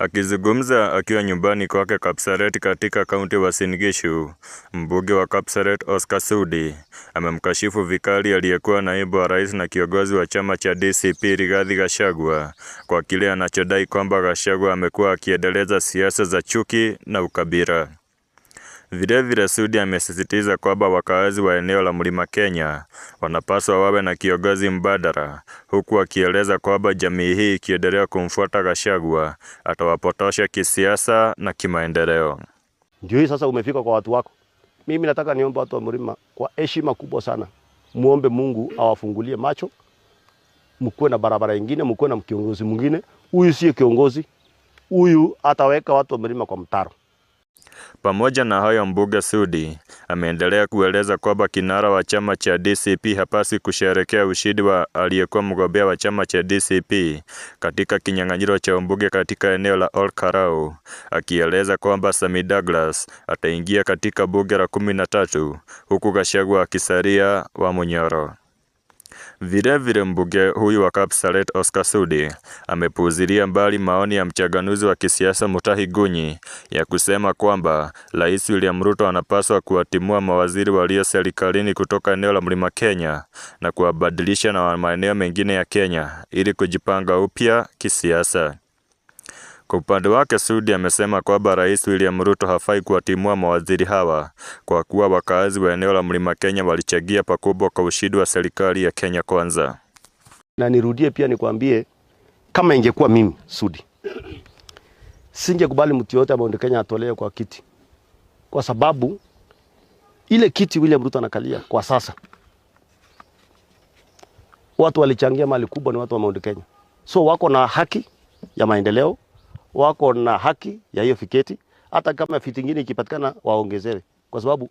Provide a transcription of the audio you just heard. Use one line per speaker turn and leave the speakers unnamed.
Akizungumza akiwa nyumbani kwake Kapsaret katika kaunti ya Uasin Gishu, mbunge wa Kapsaret Oscar Sudi amemkashifu vikali aliyekuwa naibu wa rais na kiongozi wa chama cha DCP Rigathi Gachagua kwa kile anachodai kwamba Gachagua amekuwa akiendeleza siasa za chuki na ukabila. Vilevile Sudi amesisitiza kwamba wakazi wa eneo la Mlima Kenya wanapaswa wawe na kiongozi mbadala, huku akieleza kwamba jamii hii ikiendelea kumfuata Gachagua atawapotosha kisiasa na kimaendeleo.
Ndio hii sasa umefika kwa watu wako. Mimi nataka niombe watu wa Mlima kwa heshima kubwa sana, muombe Mungu awafungulie macho, mkuwe na barabara nyingine, mkuwe na kiongozi mwingine. Huyu sio kiongozi, huyu ataweka watu wa Mlima kwa mtaro.
Pamoja na hayo, mbunge Sudi ameendelea kueleza kwamba kinara wa chama cha DCP hapaswi kusherehekea ushindi wa aliyekuwa mgombea wa chama cha DCP katika kinyang'anyiro cha ubunge katika eneo la Ol Kalou, akieleza kwamba Sami Douglas ataingia katika bunge la 13 huku Gachagua akisalia wa Munyoro. Vilevile mbunge huyu wa Kapsaret Oscar Sudi amepuuzilia mbali maoni ya mchanganuzi wa kisiasa Mutahi Gunyi ya kusema kwamba Rais William Ruto anapaswa kuwatimua mawaziri walio serikalini kutoka eneo la Mlima Kenya na kuwabadilisha na maeneo mengine ya Kenya ili kujipanga upya kisiasa. Kwa upande wake, Sudi amesema kwamba Rais William Ruto hafai kuwatimua mawaziri hawa kwa kuwa wakazi wa eneo la Mlima Kenya walichangia pakubwa kwa ushindi wa serikali ya Kenya Kwanza.
Na nirudie pia nikwambie, kama ingekuwa mimi Sudi, singekubali mtu yote Mount Kenya atolewe kwa kiti, kwa sababu ile kiti William Ruto anakalia kwa sasa, watu walichangia mali kubwa ni watu wa Mount Kenya, so wako na haki ya maendeleo, wako na haki ya hiyo fiketi. Hata kama fiti nyingine ikipatikana waongezewe, kwa sababu